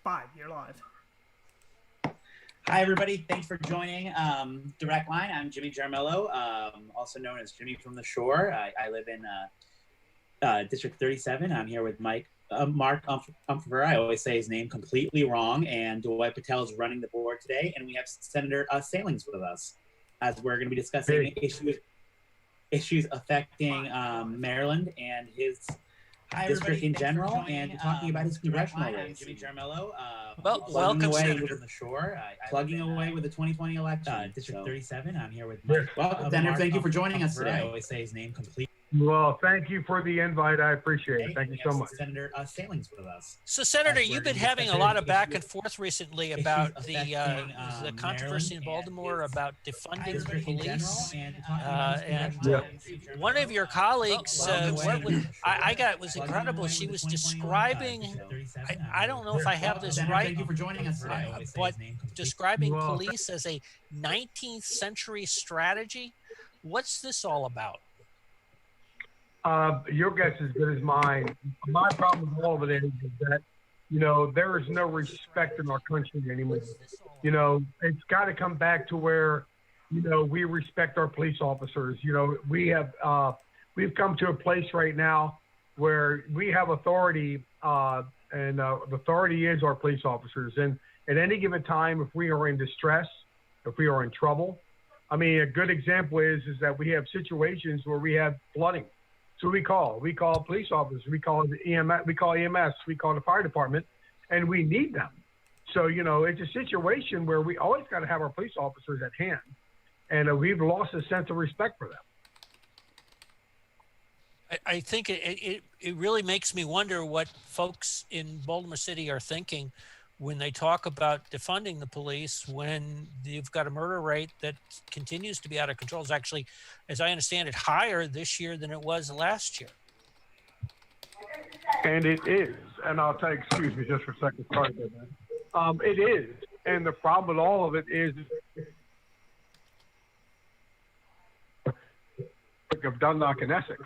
5. You're live. Hi, everybody. Thanks for joining Direct Line. I'm Jimmy Jarmello, also known as Jimmy from the Shore. I live in District 37. I'm here with Mark Umphrever. I always say his name completely wrong. And Dwight Patel is running the board today. And we have Senator Salings with us as we're going to be discussing issues affecting Maryland and his district in general, and talking about his congressional race. Jimmy Jarmello, welcome, Senator. From the Shore, plugging away with the 2020 election. District 37. I'm here with Mike. Welcome, Senator. Thank you for joining us today. I always say his name completely. Well, thank you for the invite. I appreciate it. Thank you so much. Senator Salings with us. So, Senator, you've been having a lot of back and forth recently about the controversy in Baltimore about defunding the police. One of your colleagues, was incredible. She was describing, I don't know if I have this right. Thank you for joining us today. But describing police as a 19th century strategy. What's this all about? Your guess is as good as mine. My problem with all of it is that, there is no respect in our country anymore. It's got to come back to where, we respect our police officers. We've come to a place right now where we have authority, and the authority is our police officers. And at any given time, if we are in distress, if we are in trouble, a good example is that we have situations where we have flooding. So we call police officers, we call EMS, we call the fire department, and we need them. So, it's a situation where we always got to have our police officers at hand, and we've lost a sense of respect for them. I think it really makes me wonder what folks in Baltimore City are thinking when they talk about defunding the police, when you've got a murder rate that continues to be out of control. It's actually, as I understand it, higher this year than it was last year. And it is. And I'll take, excuse me just for a second. Sorry about that. It is. And the problem with all of it is of Dundalk and Essex.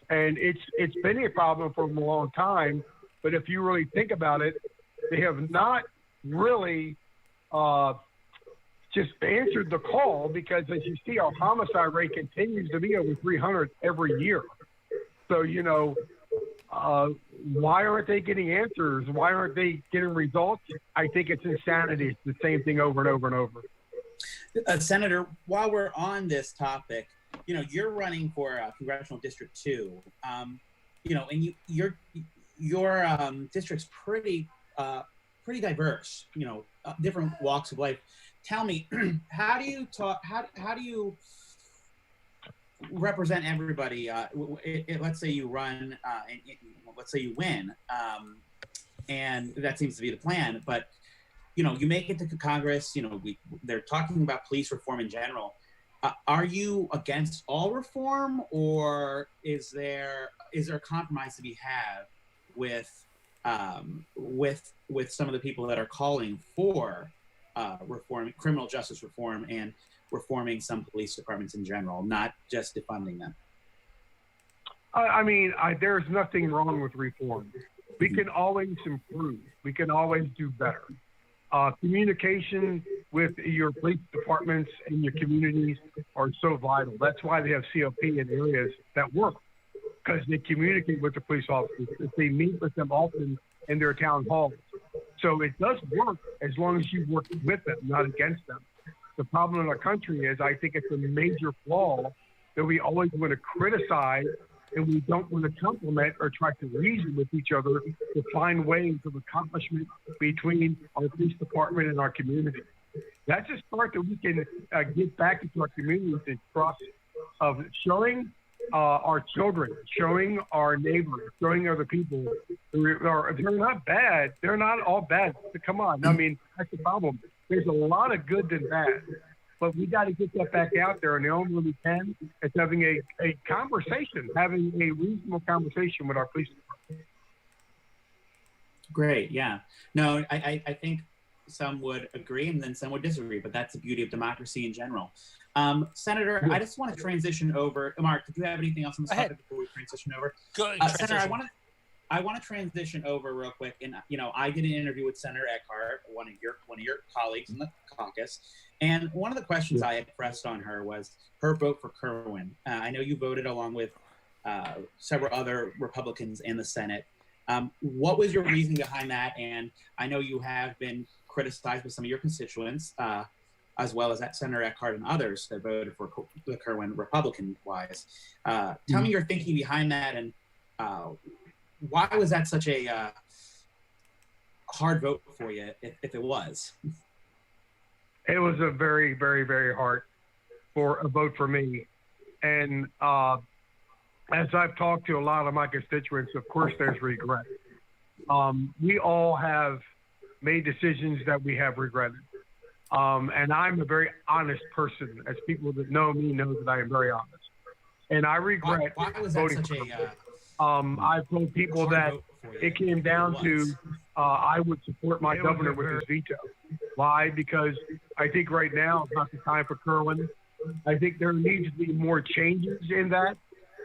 And it's been a problem for a long time. But if you really think about it, they have not really just answered the call, because as you see, our homicide rate continues to be over 300 every year. So, why aren't they getting answers? Why aren't they getting results? I think it's insanity. It's the same thing over and over and over. Senator, while we're on this topic, you're running for Congressional District 2, and your district's pretty diverse, different walks of life. Tell me, how do you represent everybody? Let's say you run, let's say you win, and that seems to be the plan. But you make it to Congress. They're talking about police reform in general. Are you against all reform, or is there a compromise to be had with some of the people that are calling for reform, criminal justice reform, and reforming some police departments in general, not just defunding them? There's nothing wrong with reform. We can always improve. We can always do better. Communication with your police departments and your communities are so vital. That's why they have COP in areas that work, because they communicate with the police officers. They meet with them often in their town halls. So it does work as long as you work with them, not against them. The problem in our country is, I think it's a major flaw that we always want to criticize, and we don't want to compliment or try to reason with each other to find ways of accomplishment between our police department and our community. That's a start that we can get back into our communities and trust of showing our children, showing our neighbors, showing other people. They're not bad. They're not all bad. Come on. That's the problem. There's a lot of good and bad. But we got to get that back out there, and the only way we can is having a conversation, having a reasonable conversation with our police department. Great, yeah. No, I think some would agree and then some would disagree, but that's the beauty of democracy in general. Senator, I just want to transition over. Mark, did you have anything else on this topic before we transition over? Go Senator, I want to transition over real quick, and I did an interview with Senator Eckhart, one of your colleagues in the caucus, and one of the questions I had pressed on her was her vote for Kerwin. I know you voted along with several other Republicans in the Senate. What was your reason behind that? And I know you have been criticized by some of your constituents, as well as that Senator Eckhart and others that voted for the Kerwin Republican-wise. Tell me your thinking behind that, and why was that such a hard vote for you, if it was? It was a very, very, very hard vote for me. And as I've talked to a lot of my constituents, of course, there's regret. We all have made decisions that we have regretted. And I'm a very honest person. As people that know me know that I am very honest. And I regret why was that voting such for a I've told people that it came down to I would support my governor with his veto. Why? Because I think right now is not the time for Kerwin. I think there needs to be more changes in that.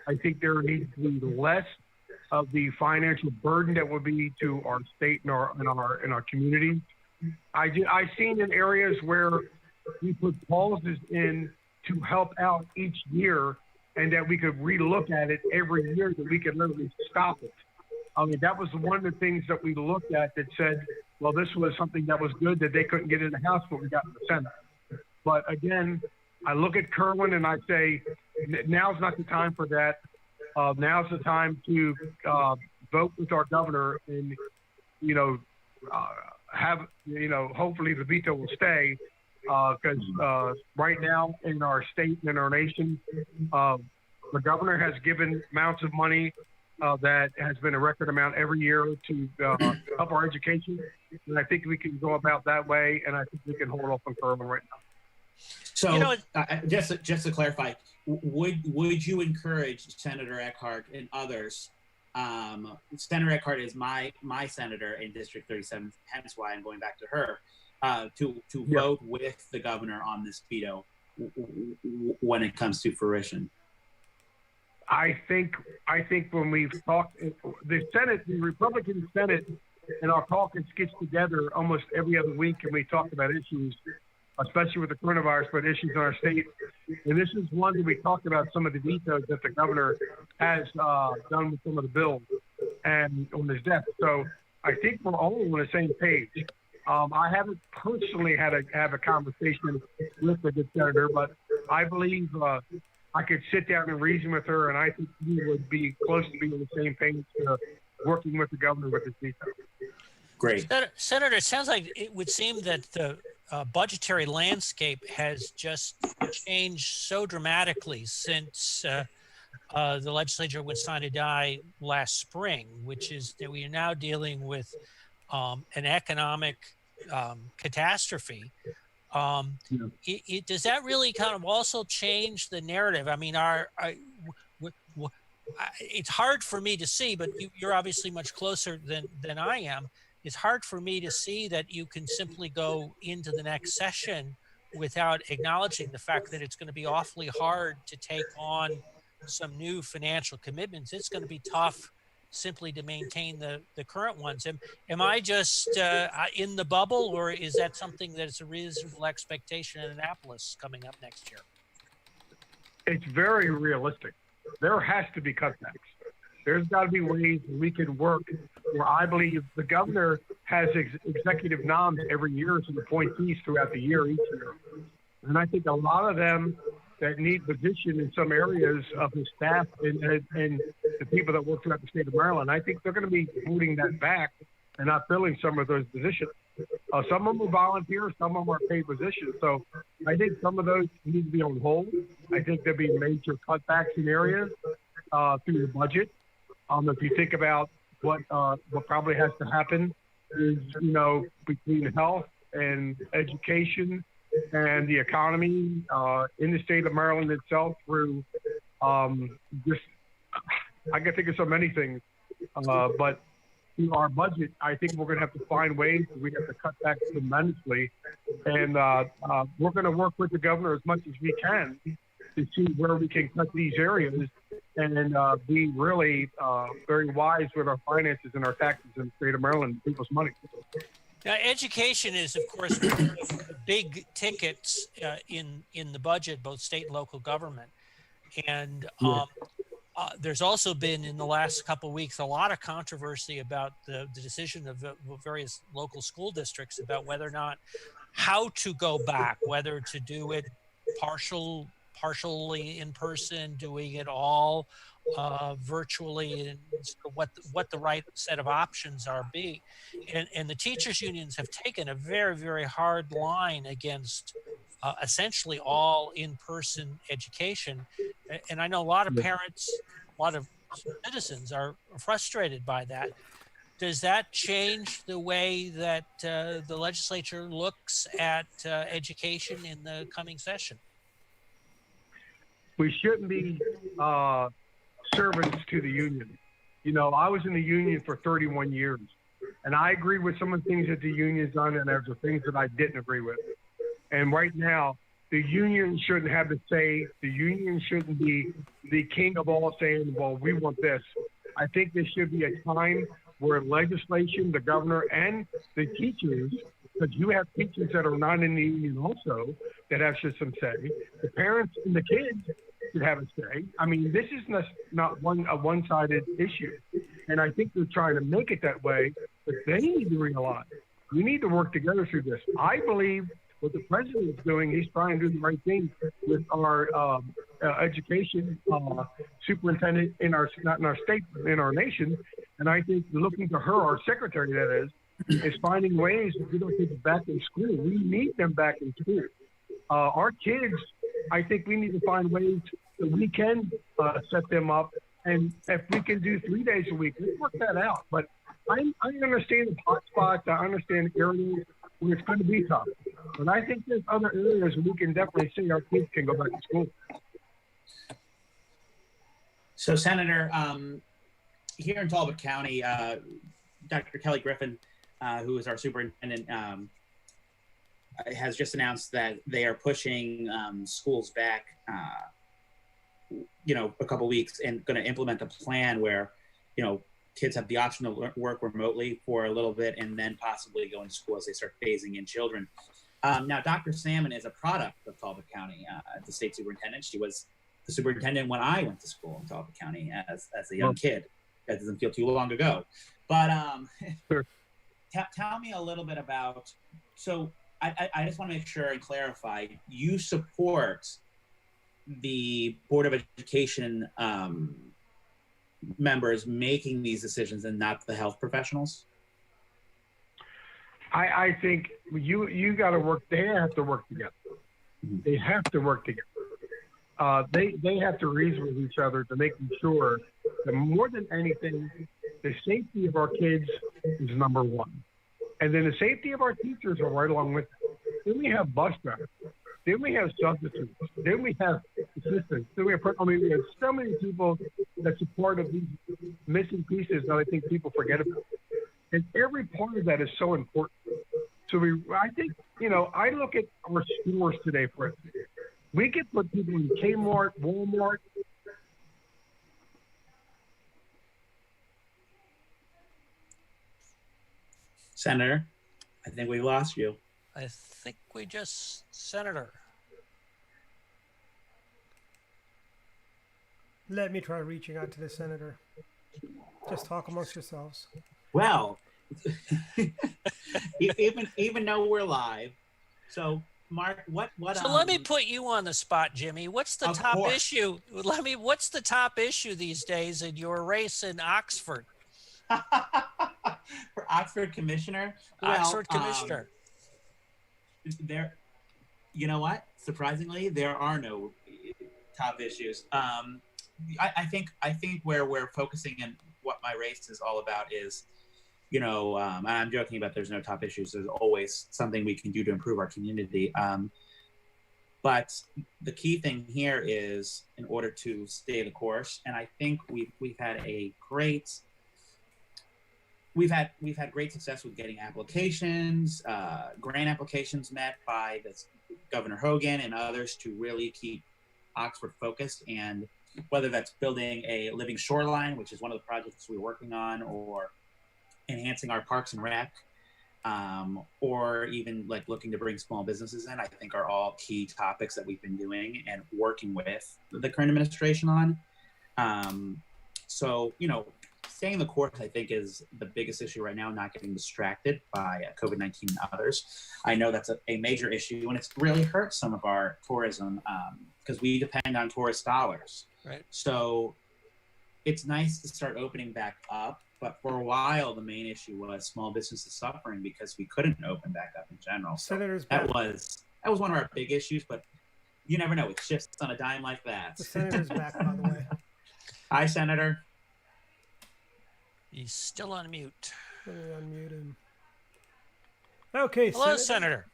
I think there needs to be less of the financial burden that would be to our state and our community. I've seen in areas where we put pauses in to help out each year, and that we could relook at it every year, that we could literally stop it. I mean, that was one of the things that we looked at that said, well, this was something that was good that they couldn't get in the House, but we got in the Senate. But again, I look at Kerwin and I say, now's not the time for that. Now's the time to vote with our governor and, hopefully the veto will stay. Because right now in our state and in our nation, the governor has given amounts of money that has been a record amount every year to help our education. And I think we can go about that way, and I think we can hold off on Kerwin right now. So just to clarify, would you encourage Senator Eckhart and others? Senator Eckhart is my senator in District 37, hence why I'm going back to her. To vote with the governor on this veto when it comes to fruition? I think when we've talked, the Republican Senate and our caucus gets together almost every other week, and we talk about issues, especially with the coronavirus, but issues in our state. And this is one that we talked about some of the vetoes that the governor has done with some of the bills and on his desk. So I think we're all on the same page. I haven't personally have a conversation with the good senator, but I believe I could sit down and reason with her, and I think we would be close to being on the same page working with the governor with his veto. Great. Senator, it sounds like it would seem that the budgetary landscape has just changed so dramatically since the legislature went sine die last spring, which is that we are now dealing with an economic catastrophe. Does that really kind of also change the narrative? I mean, it's hard for me to see, but you're obviously much closer than I am. It's hard for me to see that you can simply go into the next session without acknowledging the fact that it's going to be awfully hard to take on some new financial commitments. It's going to be tough simply to maintain the current ones. Am I just in the bubble, or is that something that's a reasonable expectation in Annapolis coming up next year? It's very realistic. There has to be cutbacks. There's got to be ways we can work where I believe the governor has executive noms every year as appointees throughout the year, each year. And I think a lot of them that need position in some areas of his staff and the people that work throughout the state of Maryland, I think they're going to be holding that back and not filling some of those positions. Some of them are volunteer, some of them are paid positions. So I think some of those need to be on hold. I think there'll be major cutbacks in areas through the budget. If you think about what probably has to happen is, between health and education and the economy in the state of Maryland itself through I can think of so many things, but through our budget, I think we're going to have to find ways that we have to cut back tremendously. And we're going to work with the governor as much as we can to see where we can cut these areas and be really very wise with our finances and our taxes in the state of Maryland, people's money. Now, education is, of course, one of the big tickets in the budget, both state and local government. And there's also been, in the last couple of weeks, a lot of controversy about the decision of various local school districts about whether or not how to go back, whether to do it partially in person, doing it all virtually, and what the right set of options are be. And the teachers unions have taken a very, very hard line against essentially all in-person education. And I know a lot of parents, a lot of citizens are frustrated by that. Does that change the way that the legislature looks at education in the coming session? We shouldn't be servants to the union. You know, I was in the union for 31 years, and I agree with some of the things that the union's done, and there's the things that I didn't agree with. And right now, the union shouldn't have to say, the union shouldn't be the king of all saying, well, we want this. I think there should be a time where legislation, the governor, and the teachers, because you have teachers that are not in the union also that have some say. The parents and the kids should have a say. I mean, this is not a one-sided issue. And I think they're trying to make it that way, but they need to realize we need to work together through this. I believe what the president is doing, he's trying to do the right thing with our education superintendent not in our state, but in our nation. And I think looking to her, our secretary that is finding ways to get our kids back in school. We need them back in school. Our kids, I think we need to find ways that we can set them up. And if we can do 3 days a week, let's work that out. But I understand the hot spots. I understand areas where it's going to be tough. But I think there's other areas where we can definitely see our kids can go back to school. So, Senator, here in Talbot County, Dr. Kelly Griffin, who is our superintendent, has just announced that they are pushing schools back, a couple weeks, and going to implement a plan where, kids have the option to work remotely for a little bit and then possibly go into school as they start phasing in children. Now, Dr. Salmon is a product of Talbot County, the state superintendent. She was the superintendent when I went to school in Talbot County as a young kid. That doesn't feel too long ago. But Sure. Tell me a little bit about, so I just want to make sure and clarify, you support the Board of Education members making these decisions and not the health professionals? I think you got to work. They have to work together. Mm-hmm. They have to work together. They have to reason with each other to make sure that more than anything, the safety of our kids is number one, and then the safety of our teachers are right along with it. Then we have bus drivers. Then we have substitutes. Then we have assistants. Then we have so many people that's a part of these missing pieces that I think people forget about. And every part of that is so important. So I think, I look at our stores today, for instance. We can put people in Kmart, Walmart. Senator, I think we lost you. I think we just, Senator. Let me try reaching out to the senator. Just talk amongst yourselves. Well, even though we're live, so Mark, what? So let me put you on the spot, Jimmy. What's the top issue? What's the top issue these days in your race in Oxford? For Oxford Commissioner? Oxford Commissioner. There, you know what? Surprisingly, there are no top issues. I think where we're focusing and what my race is all about is, and I'm joking about there's no top issues. There's always something we can do to improve our community. But the key thing here is in order to stay the course. And I think we've had great success with getting applications, grant applications met by Governor Hogan and others to really keep Oxford focused. And whether that's building a living shoreline, which is one of the projects we're working on, or enhancing our parks and rec, or even like looking to bring small businesses in, I think are all key topics that we've been doing and working with the current administration on. So, you know, staying the course, I think, is the biggest issue right now, not getting distracted by COVID-19 and others. I know that's a major issue, and it's really hurt some of our tourism because we depend on tourist dollars. Right. So it's nice to start opening back up, but for a while, the main issue was small businesses suffering because we couldn't open back up in general. So Senator's that back. was one of our big issues, but you never know. It shifts on a dime like that. The senator's back, by the way. Hi, Senator. He's still on mute. Let me unmute him. Okay, Hello, Senator.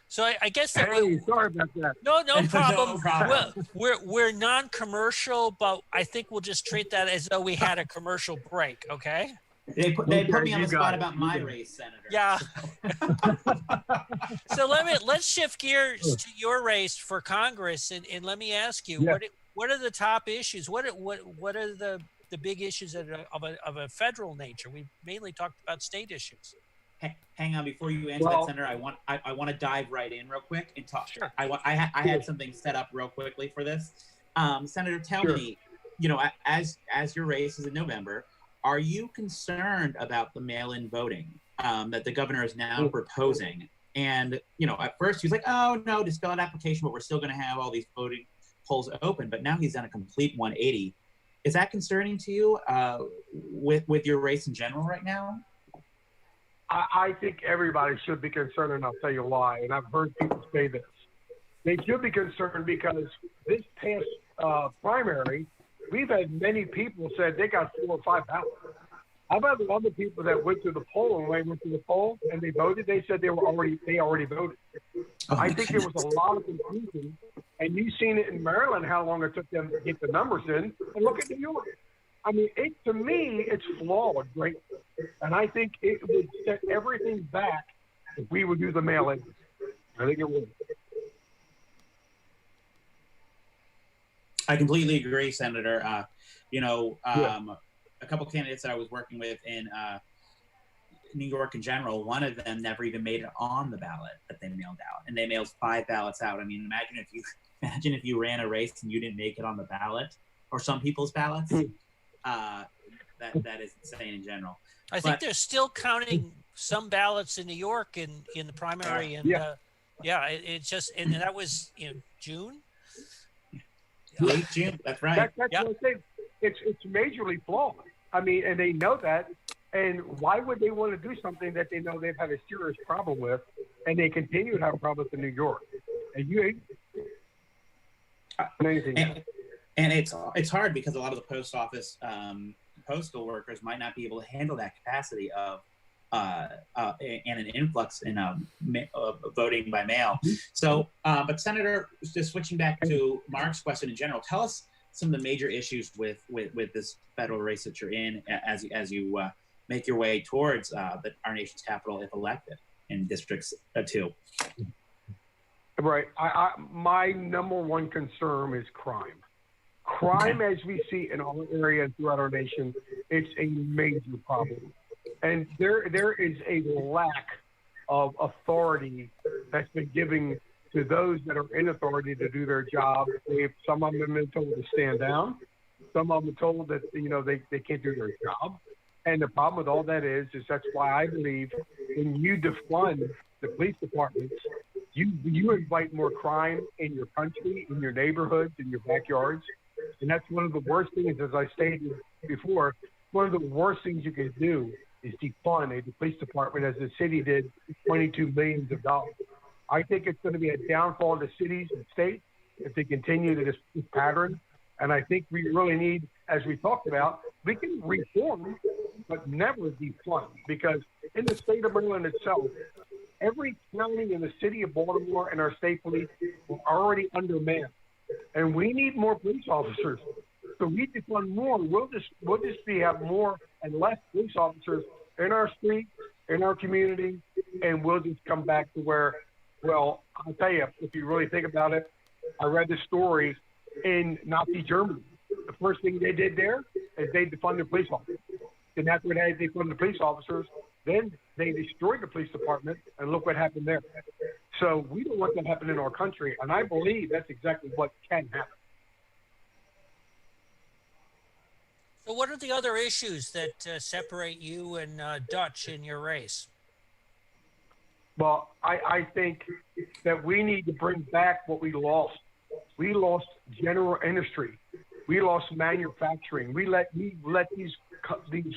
So I guess that Hey, sorry about that. no No problem. problem. We're non-commercial, but I think we'll just treat that as though we had a commercial break. Okay. They put Okay, me on you the got spot it. about You my got it. race, Senator. Yeah. So let's shift gears to your race for Congress, and let me ask you, Yeah. what are the top issues? What are the big issues that are of a federal nature? We mainly talked about state issues. Hang on, before you answer Well- that, Senator, I want to dive right in real quick and talk. Sure. I had something set up real quickly for this. Senator, tell Sure. me, you know, as your race is in November, are you concerned about the mail-in voting that the governor is now proposing? And you know, at first he was like, "Oh no, just fill out an application, but we're still going to have all these voting polls open." But now he's done a complete 180. Is that concerning to you with your race in general right now? I think everybody should be concerned, and I'll tell you why. And I've heard people say this. They should be concerned because this past primary, we've had many people said they got 4 or 5 ballots. How about the other people that went to the poll, and when they went to the poll and they voted, they said they already voted. I think there was a lot of confusion, and you've seen it in Maryland how long it took them to get the numbers in, and look at New York. I mean, to me, it's flawed, right? And I think it would set everything back if we would do the mail-in. I think it would. I completely agree, Senator. You know, Yeah. a couple candidates that I was working with in New York in general, one of them never even made it on the ballot that they mailed out, and they mailed 5 ballots out. I mean, imagine if you ran a race and you didn't make it on the ballot, or some people's ballots. That is insane in general. I think But- they're still counting some ballots in New York in the primary, and it's just, and that was in June. Late June. That's right. That's Yep. what I think. It's majorly flawed. I mean, and they know that. And why would they want to do something that they know they've had a serious problem with, and they continue to have problems in New York? And you ain't anything. And it's hard because a lot of the post office postal workers might not be able to handle that capacity of and an influx in voting by mail. So, but Senator, just switching back to Mark's question in general, tell us some of the major issues with this federal race that you're in as you make your way towards our nation's capital if elected in District 2. Right. My number one concern is crime. Crime, as we see in all areas throughout our nation, it's a major problem. And there is a lack of authority that's been given to those that are in authority to do their job. Some of them have been told to stand down. Some of them are told that, you know, they can't do their job. And the problem with all that is that's why I believe when you defund the police departments, you invite more crime in your country, in your neighborhoods, in your backyards. And that's one of the worst things, as I stated before, one of the worst things you can do is defund the police department as the city did $22 million. I think it's going to be a downfall of the cities and states if they continue to this pattern. And I think we really need, as we talked about, we can reform, but never defund. Because in the state of Maryland itself, every county in the city of Baltimore and our state police are already undermanned. And we need more police officers. So we defund more. We'll just have more and less police officers in our streets, in our community, and we'll just come back to where, well, I'll tell you, if you really think about it, I read the story in Nazi Germany. the first thing they did there is they defunded police officers. And after they defunded the police officers, then they destroyed the police department, and look what happened there. So we don't want that to happen in our country, and I believe that's exactly what can happen. So what are the other issues that separate you and Dutch in your race? Well, I think that we need to bring back what we lost. We lost general industry. We lost manufacturing. We let these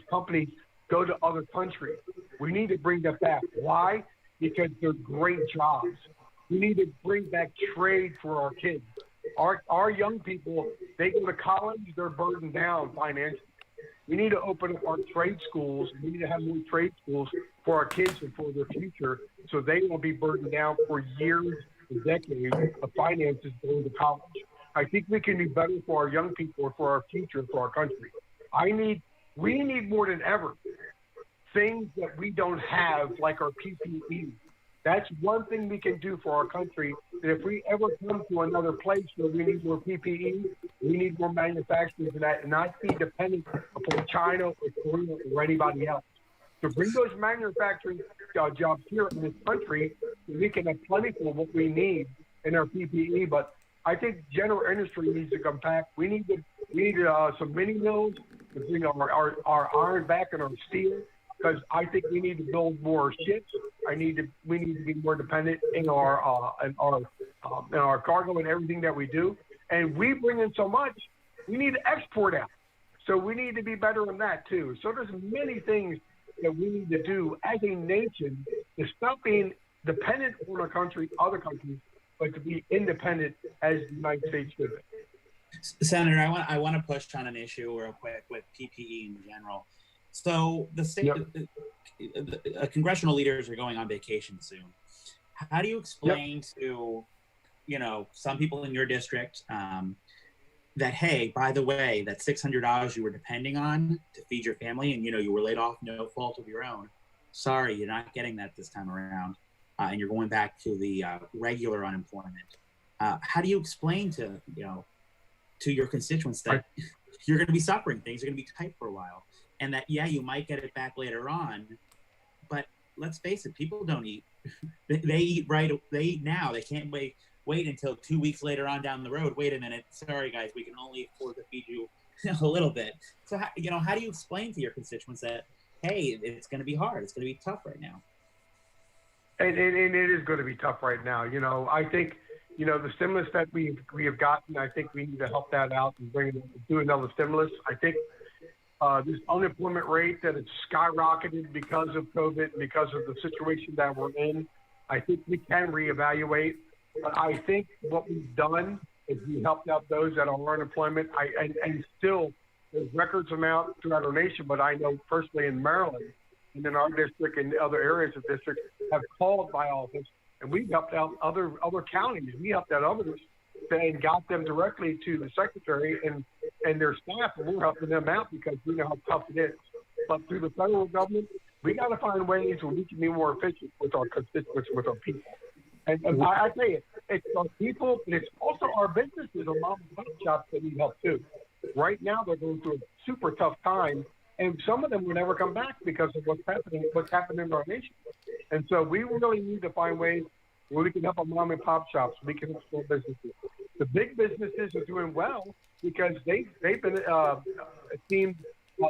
companies go to other countries. We need to bring that back. Why? Because they're great jobs. We need to bring back trade for our kids. Our young people, they go to college, they're burdened down financially. We need to open up our trade schools. We need to have more trade schools for our kids and for their future, so they won't be burdened down for years and decades of finances going to college. I think we can do better for our young people, for our future, for our country. We need more than ever things that we don't have, like our PPE. That's one thing we can do for our country. And if we ever come to another place where we need more PPE, we need more manufacturing for that, and not be dependent upon China or Korea or anybody else. To bring those manufacturing jobs here in this country, so we can have plenty of what we need in our PPE. But I think general industry needs to come back. We need some mini mills to bring our iron back and our steel, because I think we need to build more ships. We need to be more dependent in our cargo and everything that we do. And we bring in so much, we need to export out. So we need to be better on that too. So there's many things that we need to do as a nation to stop being dependent on a country, other countries, but to be independent as the United States should be. Senator, I want to push on an issue real quick with PPE in general. So the state, congressional leaders are going on vacation soon. How do you explain to, some people in your district that, hey, by the way, that $600 you were depending on to feed your family, and you were laid off, no fault of your own. Sorry, you're not getting that this time around, and you're going back to the regular unemployment. How do you explain to your constituents that you're going to be suffering, things are going to be tight for a while, and that you might get it back later on, but let's face it, people don't eat. They eat right. They eat now. They can't wait until 2 weeks later on down the road. Wait a minute. Sorry, guys, we can only afford to feed you a little bit. So, how do you explain to your constituents that, hey, it's going to be hard. It's going to be tough right now? And it is going to be tough right now. I think, the stimulus that we have gotten, I think we need to help that out and do another stimulus. I think this unemployment rate that it's skyrocketed because of COVID, because of the situation that we're in, I think we can reevaluate. But I think what we've done is we helped out those that are on unemployment. And still, there's records amount throughout our nation, but I know personally in Maryland and in our district and other areas of district have called my office, and we've helped out other counties. We helped out others and got them directly to the secretary and their staff, and we're helping them out because we know how tough it is. But through the federal government, we got to find ways where we can be more efficient with our constituents, with our people. And I tell you, it's our people, but it's also our businesses, our mom and pop shops that need help too. Right now, they're going through a super tough time, and some of them will never come back because of what's happening in our nation. And so we really need to find ways where we can help our mom and pop shops. We can help small businesses. The big businesses are doing well because they've been deemed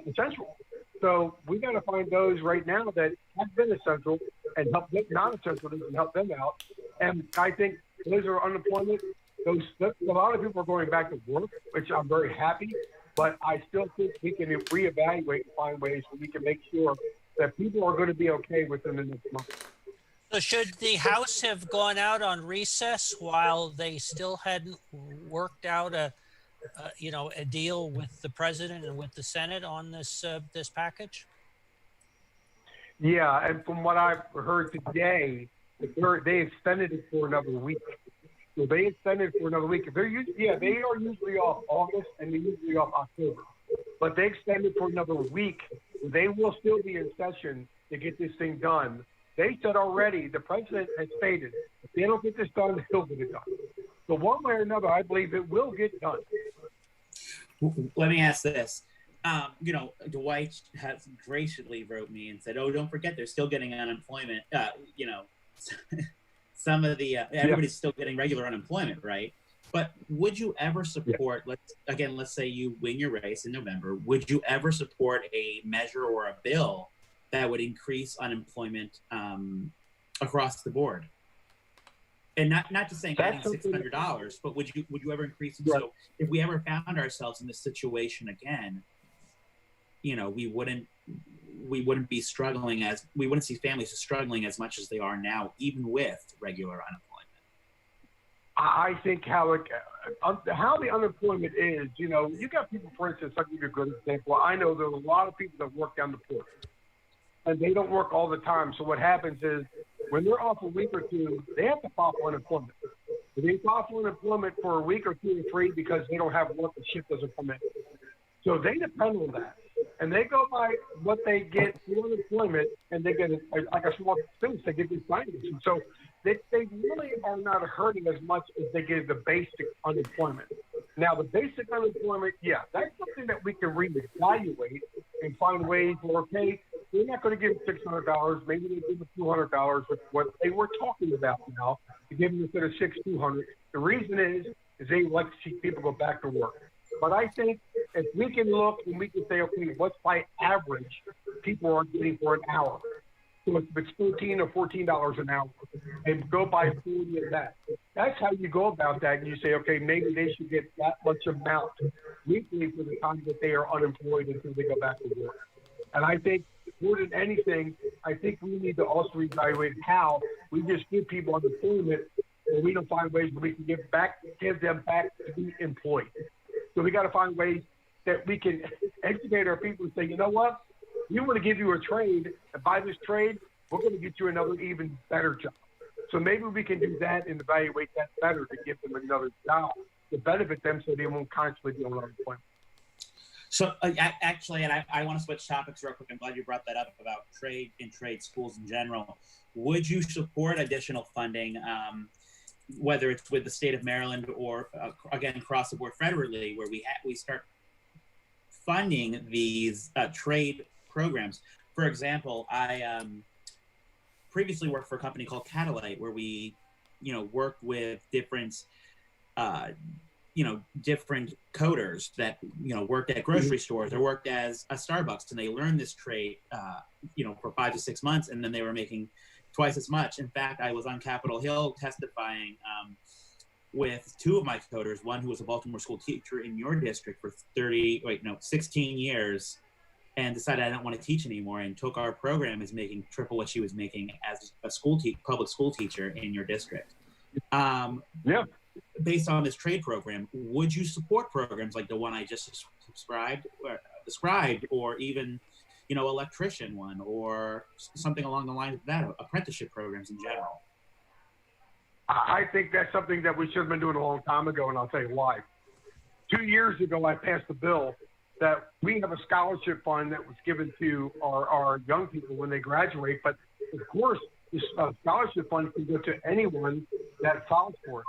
essential. So we got to find those right now that have been essential and help them, non-essential, and help them out. And I think those are unemployment. A lot of people are going back to work, which I'm very happy. But I still think we can reevaluate and find ways where we can make sure that people are going to be okay within the next month. So should the House have gone out on recess while they still hadn't worked out a deal with the president and with the Senate on this package? Yeah, and from what I've heard today, they extended it for another week. So they extended it for another week. They are usually off August and they're usually off October, but they extended for another week. They will still be in session to get this thing done. They said already, the president has stated, if they don't get this done, he'll get it done. So one way or another, I believe it will get done. Let me ask this. Dwight has graciously wrote me and said, "Oh, don't forget, they're still getting unemployment. Some of the everybody's still getting regular unemployment, right? But would you ever support? Let's say you win your race in November. Would you ever support a measure or a bill that would increase unemployment across the board? And not just saying adding $600, but would you ever increase it? Right. So if we ever found ourselves in this situation again, we wouldn't be struggling we wouldn't see families struggling as much as they are now, even with regular unemployment. I think how the unemployment is, you got people, for instance, I'll give you a good example. I know there are a lot of people that work down the port, and they don't work all the time. So what happens is when they're off a week or two, they have to file for unemployment. They file for unemployment for a week or 2 or 3 because they don't have work, the shift doesn't come in. So they depend on that. And they go by what they get through unemployment, and they get like a small thing, they get these finances. So they really are not hurting as much as they get the basic unemployment. Now, the basic unemployment, that's something that we can reevaluate and find ways where, okay, we're not going to give them $600. Maybe they give them $200, with what they were talking about now, to give them instead of $200. The reason is they like to see people go back to work. But I think if we can look and we can say, okay, what's by average people are getting for an hour? So if it's $13 or $14 an hour, and go by 40 of that. That's how you go about that. And you say, okay, maybe they should get that much amount weekly for the time that they are unemployed until they go back to work. And I think more than anything, I think we need to also evaluate how we just give people unemployment, and we don't find ways where we can give them back to be employed. So we got to find ways that we can educate our people and say, you know what? We want to give you a trade, and by this trade, we're going to get you another even better job. So maybe we can do that and evaluate that better to give them another job to benefit them so they won't constantly be on unemployment. So actually, and I want to switch topics real quick. I'm glad you brought that up about trade and trade schools in general. Would you support additional funding, whether it's with the state of Maryland or, again, across the board federally, where we start funding these trade programs? For example, I previously worked for a company called Catalyte, where we, worked with different different coders that, worked at grocery stores or worked as a Starbucks, and they learned this trade, for 5 to 6 months, and then they were making twice as much. In fact, I was on Capitol Hill testifying with 2 of my coders, one who was a Baltimore school teacher in your district for 16 years, and decided I don't want to teach anymore, and took our program as making triple what she was making as a public school teacher in your district. Based on this trade program, would you support programs like the one I just described, or even, electrician one, or something along the lines of that, apprenticeship programs in general? I think that's something that we should have been doing a long time ago, and I'll tell you why. 2 years ago, I passed a bill that we have a scholarship fund that was given to our young people when they graduate, but of course, this scholarship fund can go to anyone that files for it.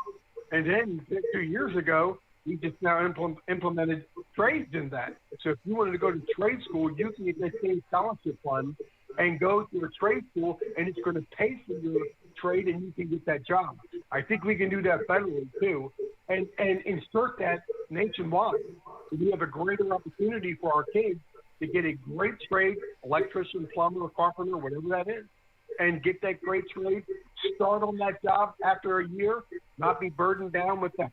And then 2 years ago, we just now implemented trades in that. So if you wanted to go to trade school, you can get that same scholarship fund and go to a trade school, and it's going to pay for your trade, and you can get that job. I think we can do that federally too, and insert that nationwide. So we have a greater opportunity for our kids to get a great trade, electrician, plumber, carpenter, whatever that is, and get that great trade, start on that job after a year, not be burdened down with that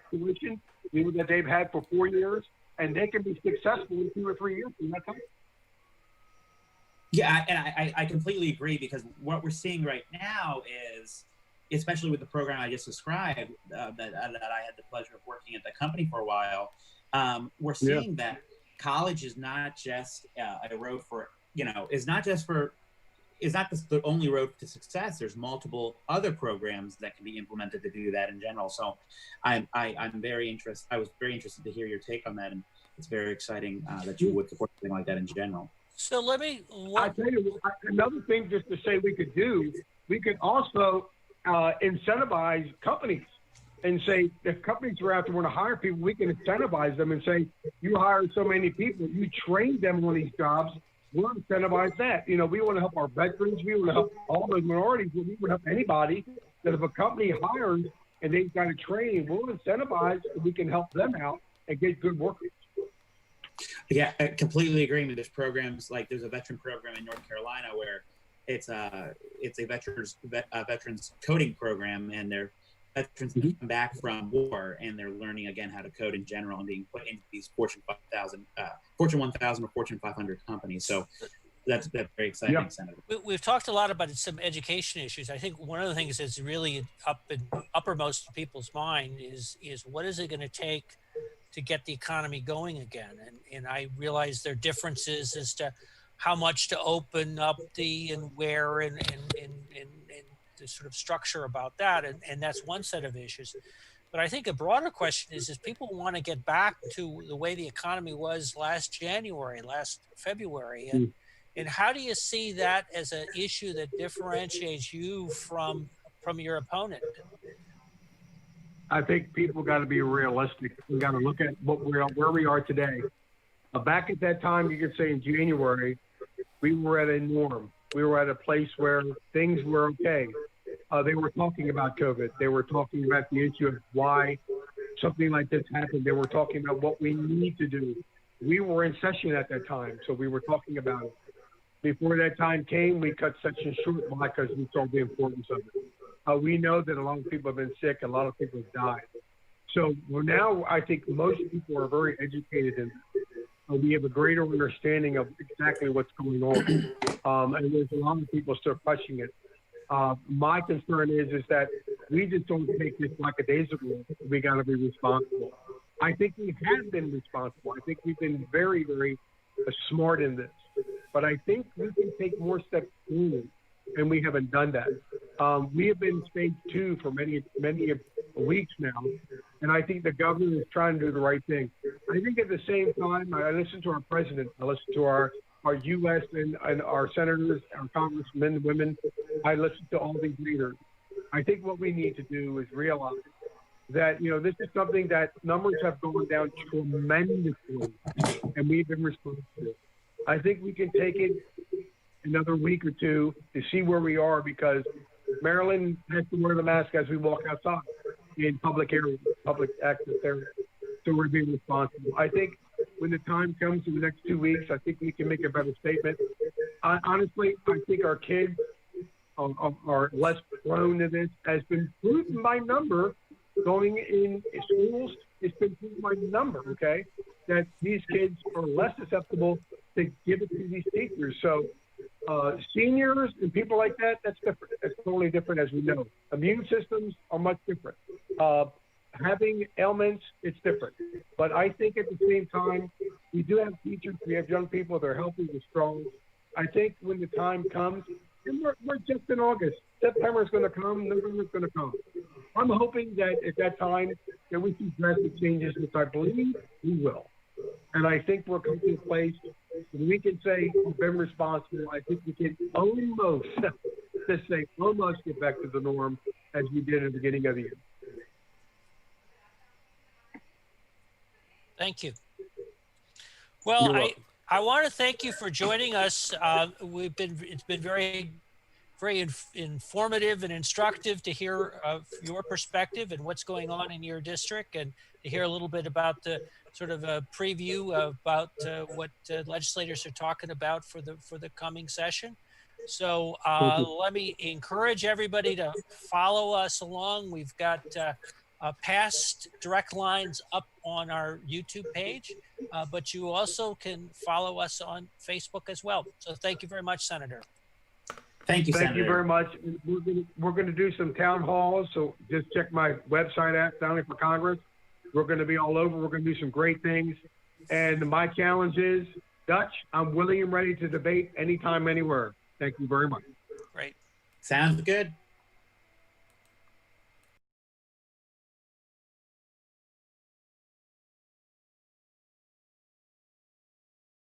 tuition that they've had for 4 years, and they can be successful in 2 or 3 years from that time. Yeah, and I completely agree, because what we're seeing right now is, especially with the program I just described, that I had the pleasure of working at the company for a while, we're seeing that college is not just a road for, is not the only road to success. There's multiple other programs that can be implemented to do that in general. So I was very interested to hear your take on that, and it's very exciting that you would support something like that in general. So I tell you, another thing just to say we could also incentivize companies. and say, if companies are out there want to hire people, we can incentivize them and say, you hire so many people, you train them on these jobs, we'll incentivize that. You know, we want to help our veterans, we want to help all the minorities, we want to help anybody that if a company hires and they've got a training, we'll incentivize and we can help them out and get good workers. Yeah, I completely agree. There's programs like there's a veteran program in North Carolina where it's a veterans coding program, and they're veterans come back from war and they're learning again how to code in general and being put into these Fortune 1000 or Fortune 500 companies. So that's very exciting, Yeah. Senator. We've talked a lot about some education issues. I think one of the things that's really uppermost in people's mind is what is it going to take to get the economy going again? And I realize there are differences as to how much to open up and where and the sort of structure about that. And that's one set of issues. But I think a broader question is people want to get back to the way the economy was last February. And how do you see that as an issue that differentiates you from your opponent? I think people got to be realistic. We got to look at where we are today. Back at that time, you could say in January, we were at a norm. We were at a place where things were okay. They were talking about COVID. They were talking about the issue of why something like this happened. They were talking about what we need to do. We were in session at that time, so we were talking about it. Before that time came, we cut session short because we saw the importance of it. We know that a lot of people have been sick. A lot of people have died. So now I think most people are very educated in that. We have a greater understanding of exactly what's going on. And there's a lot of people still pushing it. My concern is that we just don't take this lackadaisical. We got to be responsible. I think we have been responsible. I think we've been very, very smart in this. But I think we can take more steps forward, and we haven't done that. We have been stage 2 for many weeks now, and I think the governor is trying to do the right thing. I think at the same time, I listen to our president, I listen to our U.S. and our senators, our congressmen and women. I listen to all these leaders. I think what we need to do is realize that, this is something that numbers have gone down tremendously, and we've been responsible. I think we can take it another week or two to see where we are, because Maryland has to wear the mask as we walk outside in public areas, public access areas. So we're being responsible. I think when the time comes in the next 2 weeks, I think we can make a better statement. Honestly, I think our kids are less prone to this. Has been proven by number going in schools. It's been proven by number, okay, that these kids are less susceptible to give it to these teachers. So seniors and people like that, that's different. That's totally different, as we know. Immune systems are much different. Having ailments, it's different. But I think at the same time, we do have teachers, we have young people, they're healthy, they're strong. I think when the time comes, and we're just in August, September is going to come, November is going to come. I'm hoping that at that time that we see drastic changes, which I believe we will. And I think we're coming to a place where we can say we've been responsible. I think we can almost, almost get back to the norm as we did at the beginning of the year. Thank you. Well, You're welcome. I want to thank you for joining us. It's been very, very informative and instructive to hear your perspective and what's going on in your district, and to hear a little bit about the sort of a preview about what legislators are talking about for the coming session. So let me encourage everybody to follow us along. We've got past direct lines up on our YouTube page, but you also can follow us on Facebook as well. So thank you very much, Senator. Thank you, Thank Senator. you very much. We're going to do some town halls, so just check my website at Founding for Congress. We're going to be all over. We're going to do some great things. And my challenge is, Dutch, I'm willing and ready to debate anytime, anywhere. Thank you very much. Great. Sounds good.